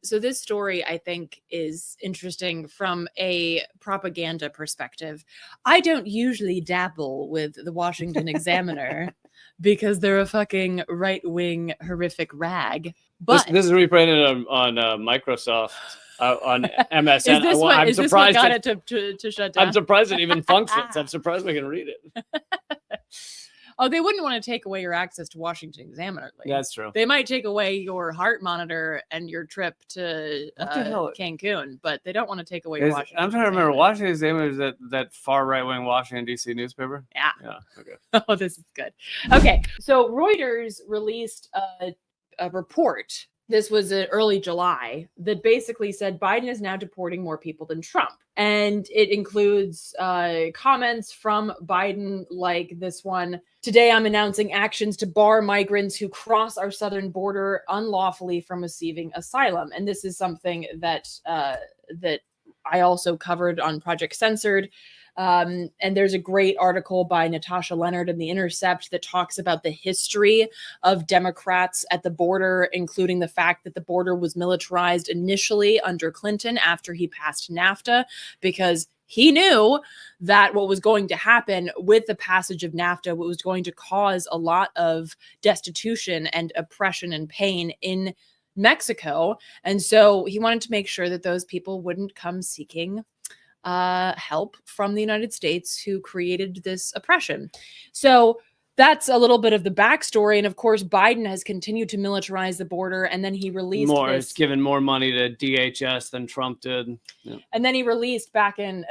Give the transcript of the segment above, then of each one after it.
So this story, I think, is interesting from a propaganda perspective. I don't usually dabble with the Washington Examiner because they're a fucking right-wing horrific rag. But this is reprinted on Microsoft. On MSN. I'm surprised what got it to shut down? I'm surprised it even functions. I'm surprised we can read it. Oh, they wouldn't want to take away your access to Washington Examiner. That's true. They might take away your heart monitor and your trip to Cancun, but they don't want to take away your Washington. I'm trying to remember. Washington Examiner is that far right-wing Washington, D.C. newspaper? Yeah. Yeah. Okay. Oh, this is good. Okay. So Reuters released a report. This was in early July that basically said Biden is now deporting more people than Trump. And it includes comments from Biden like this one. Today, I'm announcing actions to bar migrants who cross our southern border unlawfully from receiving asylum. And this is something that that I also covered on Project Censored. And there's a great article by Natasha Leonard in The Intercept that talks about the history of Democrats at the border, including the fact that the border was militarized initially under Clinton after he passed NAFTA, because he knew that what was going to happen with the passage of NAFTA was going to cause a lot of destitution and oppression and pain in Mexico. And so he wanted to make sure that those people wouldn't come seeking help from the United States who created this oppression. So that's a little bit of the backstory. And of course, Biden has continued to militarize the border. And then he released It's given more money to DHS than Trump did. Yeah. And then he released back in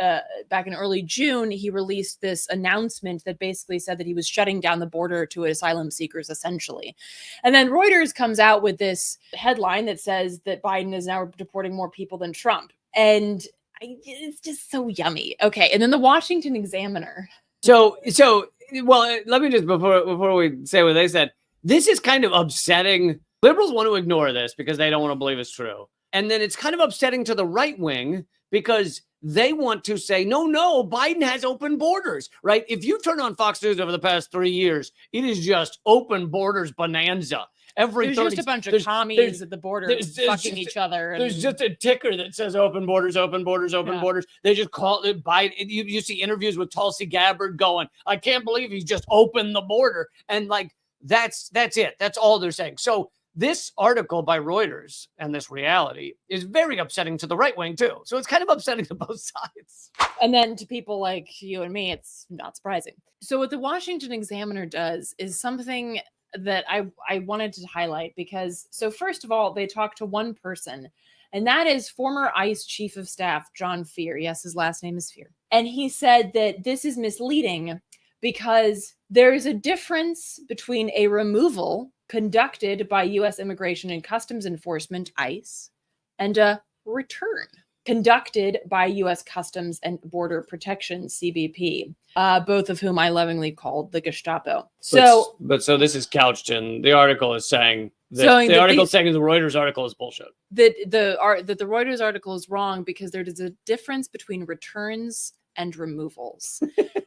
early June, he released this announcement that basically said that he was shutting down the border to asylum seekers, essentially. And then Reuters comes out with this headline that says that Biden is now deporting more people than Trump. And it's just so yummy. Okay. And then the Washington Examiner. So let me just, before we say what they said, this is kind of upsetting. Liberals want to ignore this because they don't want to believe it's true. And then it's kind of upsetting to the right wing because they want to say, no, Biden has open borders, right? If you turn on Fox News over the past 3 years, it is just open borders bonanza. There's just a bunch of commies at the border fucking each other. There's just a ticker that says open borders, open borders, open borders. They just call it Biden. You see interviews with Tulsi Gabbard going, I can't believe he's just opened the border. And like, that's it. That's all they're saying. So this article by Reuters and this reality is very upsetting to the right wing too. So it's kind of upsetting to both sides. And then to people like you and me, it's not surprising. So what the Washington Examiner does is something that I wanted to highlight because, so first of all, they talked to one person, and that is former ICE Chief of Staff, John Fear. Yes, his last name is Fear. And he said that this is misleading because there is a difference between a removal conducted by U.S. Immigration and Customs Enforcement, ICE, and a return conducted by U.S. Customs and Border Protection, CBP, both of whom I lovingly called the Gestapo. So this is couched in the article is saying that the article saying the Reuters article is bullshit. That the Reuters article is wrong because there is a difference between returns and removals.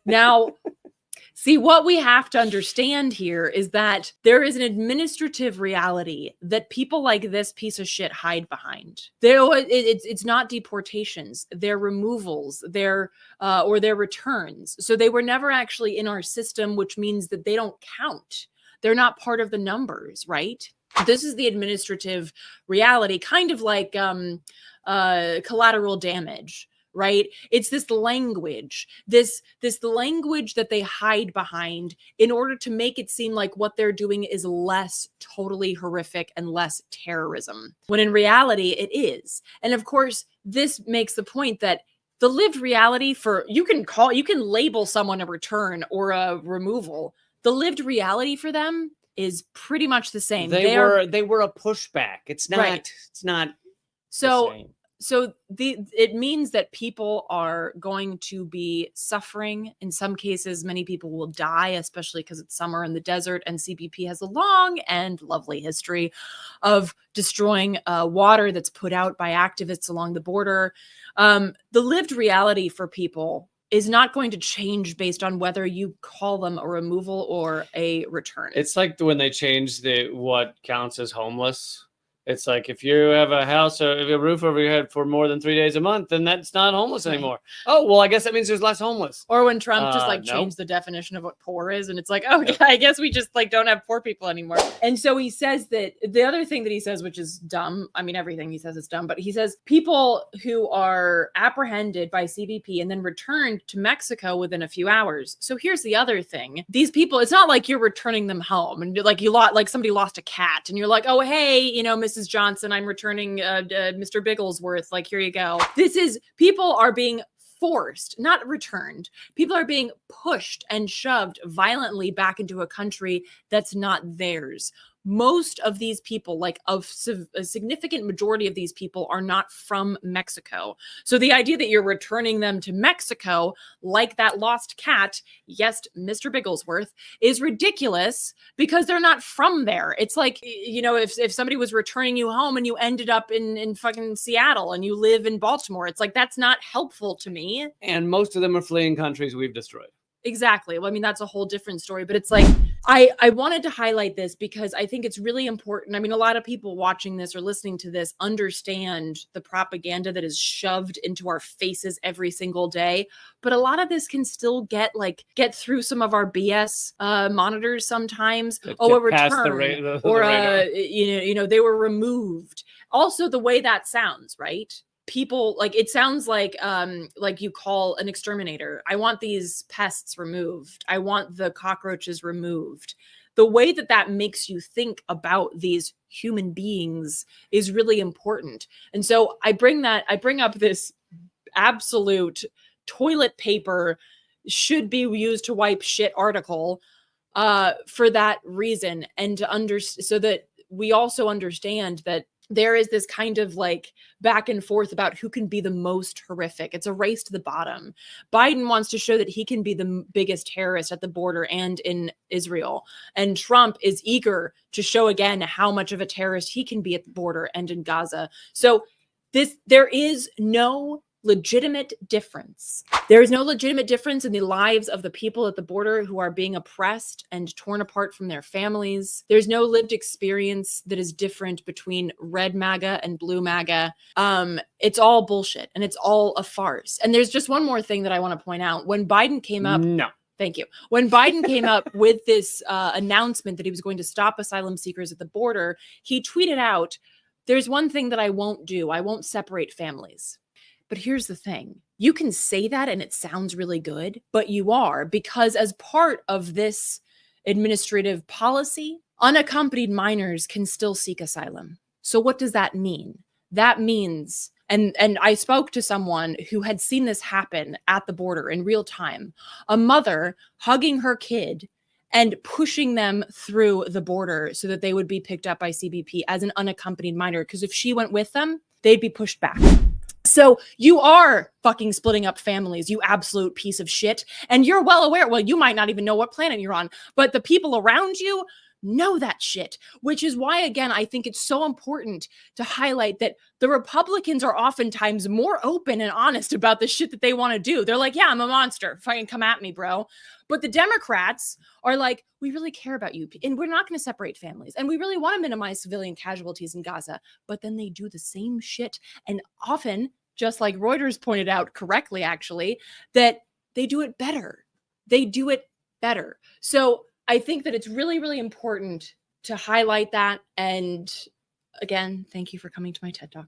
Now, see, what we have to understand here is that there is an administrative reality that people like this piece of shit hide behind. It's not deportations, they're removals, or their returns. So they were never actually in our system, which means that they don't count. They're not part of the numbers, right? This is the administrative reality, kind of like collateral damage. Right? It's this language, this language that they hide behind in order to make it seem like what they're doing is less totally horrific and less terrorism, when in reality it is. And of course, this makes the point that the lived reality you can label someone a return or a removal. The lived reality for them is pretty much the same. They were a pushback. It's not. Right. It's not. So. So it means that people are going to be suffering. In some cases, many people will die, especially because it's summer in the desert. And CBP has a long and lovely history of destroying water that's put out by activists along the border. The lived reality for people is not going to change based on whether you call them a removal or a return. It's like when they changed what counts as homeless. It's like if you have a house or a roof over your head for more than 3 days a month, then that's not homeless Right. anymore. Oh, well, I guess that means there's less homeless. Or when Trump just like Nope. changed the definition of what poor is, and it's like, oh, Yep. I guess we just like don't have poor people anymore. And so he says that the other thing that he says, which is dumb. I mean, everything he says is dumb, but he says people who are apprehended by CBP and then returned to Mexico within a few hours. So here's the other thing: these people, it's not like you're returning them home and like like somebody lost a cat and you're like, oh hey, you know, Mrs. Johnson, I'm returning Mr. Bigglesworth. Like, here you go. This is people are being forced, not returned. People are being pushed and shoved violently back into a country that's not theirs. Most of these people, like a significant majority of these people, are not from Mexico. So the idea that you're returning them to Mexico, like that lost cat, yes, Mr. Bigglesworth, is ridiculous because they're not from there. It's like, you know, if somebody was returning you home and you ended up in fucking Seattle and you live in Baltimore, it's like, that's not helpful to me. And most of them are fleeing countries we've destroyed. Exactly. Well, I mean, that's a whole different story, but it's like, I wanted to highlight this because I think it's really important. I mean, a lot of people watching this or listening to this understand the propaganda that is shoved into our faces every single day. But a lot of this can still get through some of our BS monitors sometimes. Oh, a return, or you know, they were removed. Also, the way that sounds, right? People, like, it sounds like you call an exterminator. I want these pests removed. I want the cockroaches removed. The way that that makes you think about these human beings is really important. And so I bring up this absolute toilet paper should be used to wipe shit article for that reason, and so that we also understand that there is this kind of like back and forth about who can be the most horrific. It's a race to the bottom. Biden wants to show that he can be the biggest terrorist at the border and in Israel. And Trump is eager to show again how much of a terrorist he can be at the border and in Gaza. So there is no legitimate difference. There is no legitimate difference in the lives of the people at the border who are being oppressed and torn apart from their families. There's no lived experience that is different between red MAGA and blue MAGA. It's all bullshit and it's all a farce. And there's just one more thing that I want to point out. When Biden came up, Thank you. When Biden came up with this announcement that he was going to stop asylum seekers at the border, he tweeted out, "There's one thing that I won't do. I won't separate families." But here's the thing. You can say that and it sounds really good, but you are, because as part of this administrative policy, unaccompanied minors can still seek asylum. So what does that mean? That means, and I spoke to someone who had seen this happen at the border in real time, a mother hugging her kid and pushing them through the border so that they would be picked up by CBP as an unaccompanied minor, because if she went with them, they'd be pushed back. So you are fucking splitting up families, you absolute piece of shit. And you're well aware, well, you might not even know what planet you're on, but the people around you know that shit, which is why, again, I think it's so important to highlight that the Republicans are oftentimes more open and honest about the shit that they want to do. They're like, yeah, I'm a monster. Fucking come at me, bro. But the Democrats are like, we really care about you and we're not going to separate families. And we really want to minimize civilian casualties in Gaza. But then they do the same shit. And often, just like Reuters pointed out correctly, actually, that they do it better. They do it better. So I think that it's really, really important to highlight that. And again, thank you for coming to my TED Talk.